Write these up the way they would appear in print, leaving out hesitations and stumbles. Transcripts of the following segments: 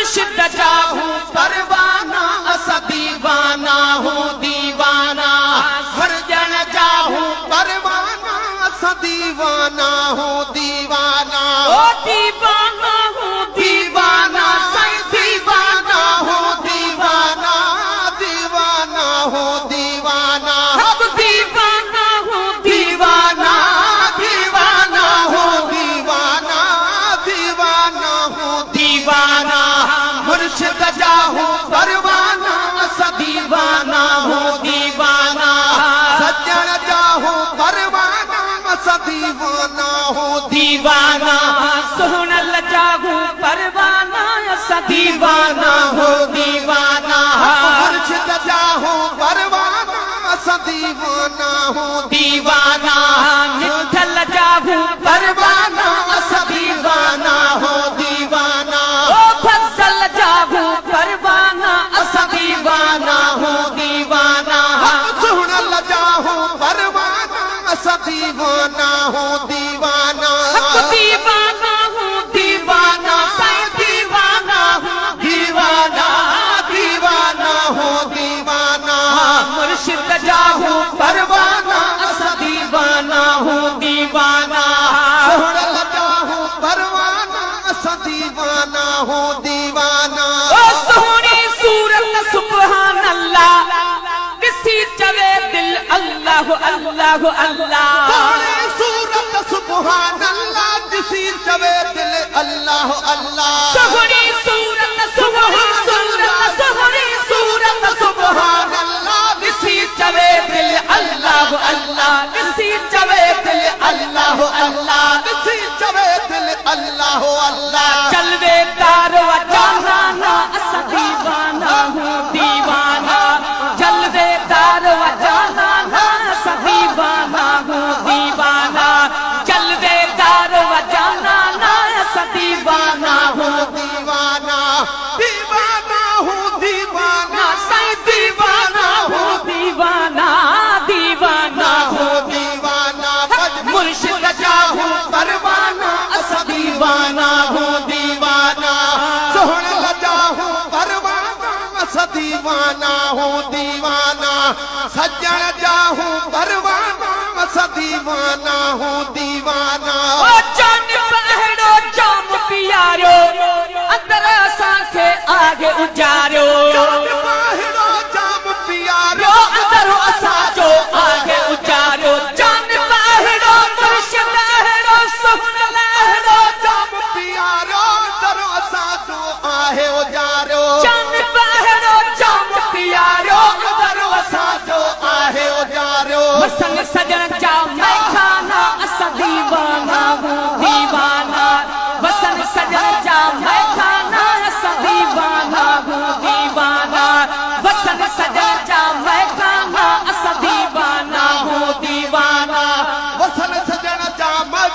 मुर्शिद जाहू परवाना असा दीवाना हूँ दीवाना हर जन जाहू परवाना असा दीवाना हूँ दीवाना ओ दीवाना हूँ दीवाना साईं दीवाना हूँ दीवाना दीवाना हूँ दीवाना हक दीवाना हूँ दीवाना दीवाना हूँ दीवाना दीवाना हूँ दीवाना मुर्शिद जाहू परवाना असा दीवाना हूँ दीवाना सज्जन जाहू परवाना असा दीवाना हूँ दीवाना सोहनल जाहू परवाना असा दीवाना हूँ दीवाना मुर्शिद जाहू परवाना असा दीवाना हूँ दीवाना निठल जाहू परवाना असा दीवाना हूँ दीवाना ओ फसल जाहू परवाना असा दीवाना हूँ दीवाना सुहनल जाहू परवाना असा दीवाना हूँ दीवाना दीवाना हूँ दीवाना साईं दीवाना हूँ दीवाना दीवाना हूँ दीवाना मुर्शिद जाहू परवाना असा दीवाना हूँ दीवाना सुहनल जाहू परवाना असा दीवाना हूँ दीवाना ओ सोहनी सूरत सुभान अल्लाह किसी चले दिल अल्लाह अल्लाह अल्लाह सोहनी सूरत सुभान अल्लाह जिसी चवे दिल अल्लाह अल्लाह सोहनी सूरत सोहनी सूरत सुभान अल्लाह किसी चले दिल अल्लाह अल्लाह किसी चले दिल अल्लाह अल्लाह जिसी चवे दिल अल्लाह अल्लाह चलवे तारो जाना असा दीवाना हूँ दीवाना चलवे तारो जाना असा दीवाना हूँ दीवाना चलवे तारो जाना असा दीवाना हूँ दीवाना दीवाना हूँ दीवाना साईं दीवाना हूँ दीवाना दीवाना हूँ दीवाना मुर्शिद जाहू परवाना असा दीवाना हूँ दीवाना सोहन लजाहू परवाना असा दीवाना हूँ दीवाना सज्जन जाहू परवाना असा दीवाना हूँ दीवाना ओ जान पहड़ो जाम पियारो अंदर सांखे आगे उजारो बाहिरो जाम पियारो अंदर असा जो आगे उजारो जान पहड़ो मुर्शिद लहरो सोहन लहरो जाम पियारो दरो असा जो आहे उजारो जान पहड़ो जाम पियारो अंदर असा जो आहे उजारो संग सजन जा मैं खाना असा दीवाना हूँ दीवाना वसन सजन जा मैं खाना असा दीवाना हूँ दीवाना वसन सजन जा मैं खाना असा दीवाना हूँ दीवाना वसन सजन जा मैं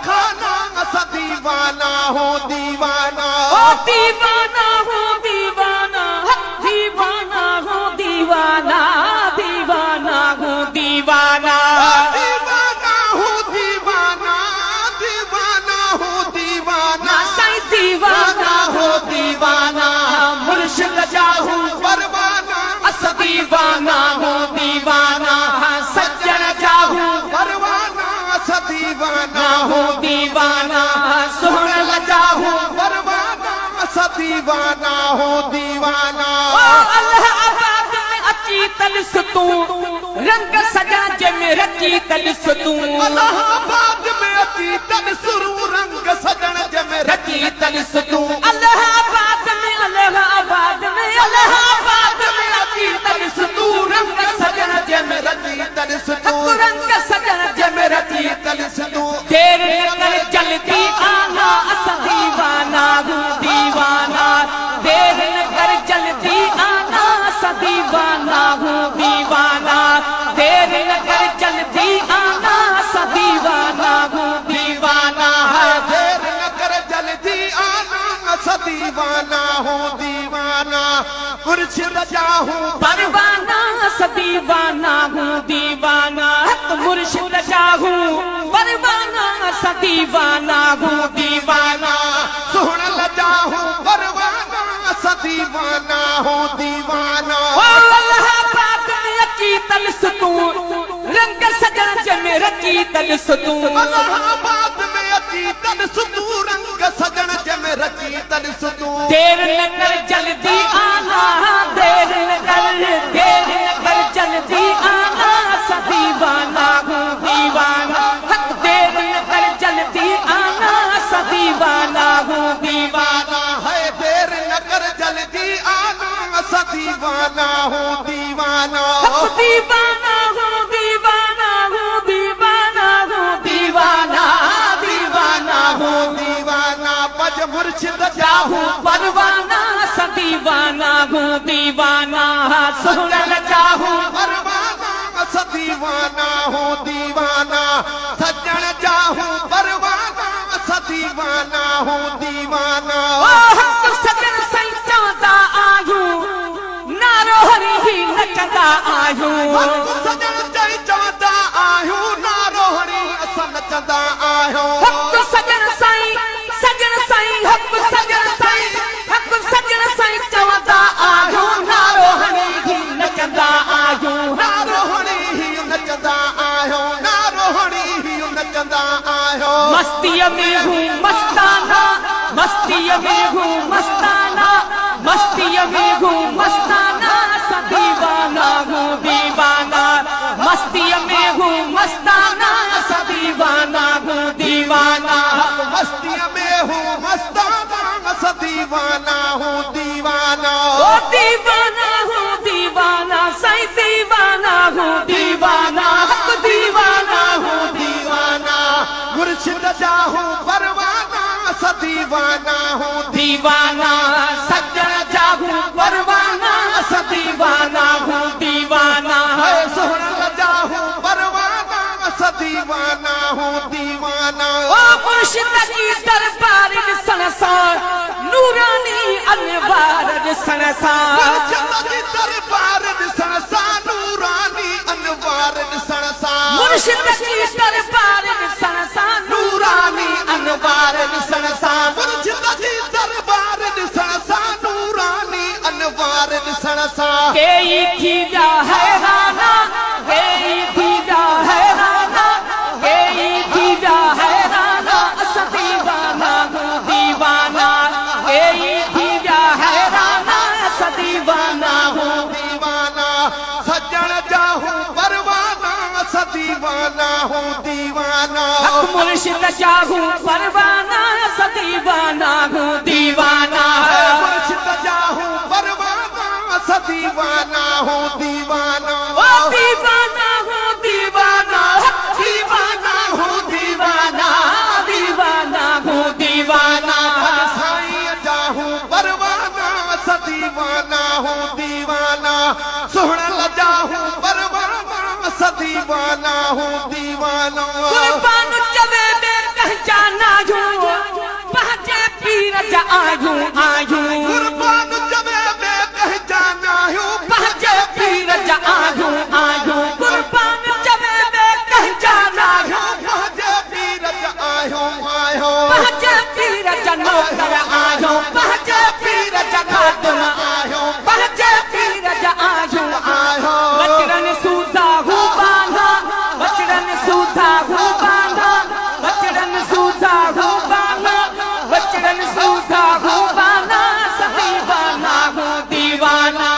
खाना असा दीवाना हूँ दीवाना ओ दीवाना हूँ दीवाना दीवाना हूँ दीवाना दीवाना हूँ दीवाना दीवाना हूँ दीवाना दीवाना हूँ दीवाना साईं दीवाना हूँ दीवाना मुर्शिद जाहू परवाना असा दीवाना हूँ दीवाना सज्जन जाहू परवाना असा दीवाना हूँ दीवाना सोहन जाहू परवाना असा दीवाना हूँ दीवाना ओ अल्लाहाबाद में अची तलिस तू रंग सजन जे में रची तलिस तू अल्लाहाबाद में अची तन सुरू रंग सजन जमे रची तलिस तू अल्लाहाबाद में अल्लाहाबाद में अल्लाहाबाद में अची तलिस तू रंग सजन जे में रची तन सुरू रंग सजन जे में रची तन सुरू देर न कर जल्दी आना असा दीवाना हूँ दीवाना देर न कर जल्दी आना असा दीवाना हूँ दीवाना देर न कर जल्दी आना असा दीवाना हूँ दीवाना देर न कर जल्दी आना असा दीवाना हूँ दीवाना मुर्शिद जाहू परवाना असा दीवाना हूँ दीवाना मुर्शिद जाहू परवाना असा दीवाना हूँ दीवाना सुहन लजाहू परवाना दीवाना हूँ दीवाना। इलाहाबाद में अकीदत सुतून रंग सजन जमे रकीदत सुतून। इलाहाबाद में अकीदत सुतून रंग सजन जमे रकीदत सुतून। देर न कर जल्दी आना, देर न कर जल्दी आना, सा दीवाना हूँ दीवाना। देर न कर जल्दी आना, सा दीवाना हूँ दीवाना। है देर न कर जल्दी आना, सा दीवाना हूँ दीवाना। दीवाना हूँ दीवाना हूँ दीवाना हूँ दीवाना, दीवाना हूँ दीवाना। बज मुर्शिद चाहूँ परवाना, सा दीवाना हूँ दीवाना। सुनन चाहूँ परवाना, सा दीवाना हूँ दीवाना। सजन चाहूँ परवाना, सा दीवाना हूँ दीवाना। सजन सही चौदा आयूं, नारो हरी ही नचंदा आयूं। सजन चई चवंदा आहियूं, नारो हरी असां नचंदा आहियूं। हक़ सजन साईं, सजन साईं, हक़ सजन साईं, हक़ सजन साईं चवंदा आयूं, नारो हरी ही नचंदा आयूं। नारो हरी ही नचंदा आहियूं, नारो हरी ही नचंदा आहियूं। मस्तीअ में हूँ मस्ताना, मस्तीअ में हूँ मस्ताना, मस्तीअ में हूँ मस्ताना, सा दीवाना हूँ दीवाना। मस्तीअ में हूँ मस्ताना, सा दीवाना हूँ दीवाना। मस्तीअ में हूँ मस्ताना, सा दीवाना हूँ दीवाना। ओ दीवाना हूँ दीवाना, साईं दीवाना हूँ दीवाना। हक़ दीवाना हूँ दीवाना। मुर्शिद चाहूँ परवाना, सा दीवाना हूँ दीवाना। सज्जन चाहूँ परवाना, सा दीवाना हूँ दीवाना। सोहन चाहूँ परवाना, सा दीवाना हूँ दीवाना। ओ मुर्शिद की दरबार संसार, नूरानी अनवार संसार। मुर्शिद दरबार संसार, नूरानी अनवार संसार। मुर्शिद की दरबार संसार, नूरानी अनवार संसार। मुर्शिद की दरबार संसार, नूरानी अनवार संसार। केई थीजा हैराना, केई थीजा हैराना, केई थीजा हैराना, असां दीवाना हूँ दीवाना। केई थीजा हैराना, असां दीवाना हूँ दीवाना। सज्जन चाहूँ परवाना, सा दीवाना हूँ दीवाना। हक़ मुर्शिद चाहूँ परवाना, सा दीवाना हूँ दीवाना। मुर्शिद चाहूँ परवाना, सा दीवाना हूँ दीवाना। ओ दीवाना हूँ दीवाना, दीवाना हूँ दीवाना, दीवाना हूँ दीवाना। साईं चाहूँ परवाना, सा दीवाना हूँ दीवाना। सोहन चाहूँ परवाना, सा दीवाना हूँ दीवाना। कुर्बान चवे में पहचाना यूं, पहचे पीर जा आयूं आयूं। कुर्बान जबे में पहचाना हूँ, पहचे पीर जा आयूं आयूं। कुर्बान चवे में पहचाना यूं, पहचे पीर आयूं आयूं। पहचे पीर जा नौकर आयूं, पहचे पीर जा खादम आयूं, पहचे पीर जा आयूं आयूं। बचरन सूधा हूँ बांधा, बचरन सूधा हूँ बांधा, बचरन सूधा हूँ बांधा, बचरन सूधा हूँ बांधा, सा दीवाना हूँ दीवाना।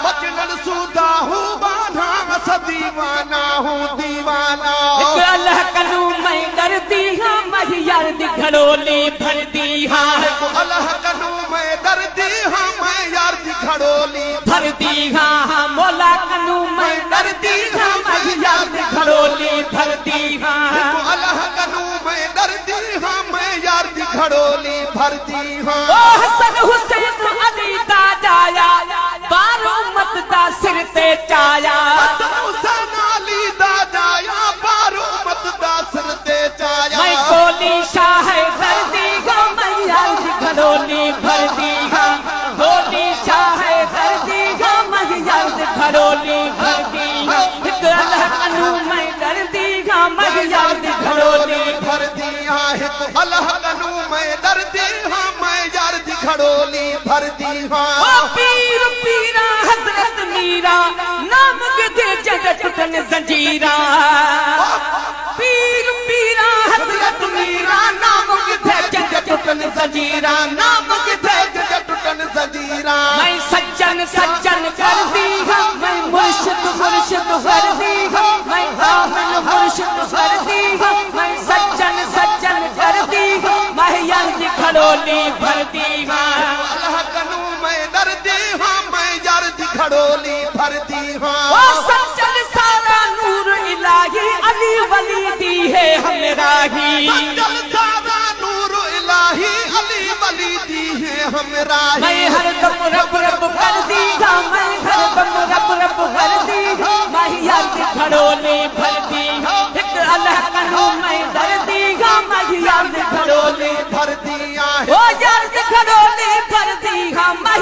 बचन सूधा हूँ बांधा, सा दीवाना हूँ दीवाना। एक अल्लाह कनू मैं डरती हाँ, मैं यार दी घड़ोली भरती हाँ। अल्लाह कनू मैं डरती हाँ, मैं यार दी घड़ोली भरती हाँ, मौला कनू मैं डरती हाँ, मैं यार दी घड़ोली भरती हाँ। अल्लाह कनू मैं डरती हाँ, मैं यार दी घड़ोली भरती हाँ। ओ हसन हुसैन अली दा जाया, बारो मत दा सिर ते चाया। हुसैन अली दा जाया, बारो मत दा सिर ते चाया। मैं गोली शाह दर्दी हो, मैं यार दी घड़ोली भरती हाँ। गोली शाह दर्दी हो, मैं यार दी घड़ोली भरती हाँ। एक अल्लाह कनू मैं डरती हाँ, मैं यार दी घड़ोली भरती हाँ। अल्लाह कनू मैं डरती हाँ, मैं यार दी खड़ोली भर दी ओ हाँ पीर पीरा हजरत मीरा नाम के दे जग टूटन जंजीरा पीर पीरा हजरत मीरा नाम के दे जग टूटन जंजीरा नाम के दे जग टूटन जंजीरा मैं सज्जन सज्जन कर दी हूँ मैं मुर्शिद मुर्शिद कर दी हूँ मैं आमिल मुर्शिद कर दी हूँ मैं सज्जन सज्जन कर दी हूँ मैं यार खड़ोली भर दी हूँ अल्लाह कनू मैं दर्दी हाँ मैं यार दी खड़ोली भर दी ओ हाँ सज्जन सारा नूर इलाही अली वली दी है हमरा ही जल सारा नूर इलाही अली वली दी है हमरा मैं हर दम रब रब कर दी हूँ मैं हर दम रब रब कर दी हूँ मैं यार की खड़ोली भर दी हूँ एक अल्लाह कनू मैं दर दी हूँ मैं यार की खड़ोली भर दिया ओ यार की खड़ोली भर दी हूँ मैं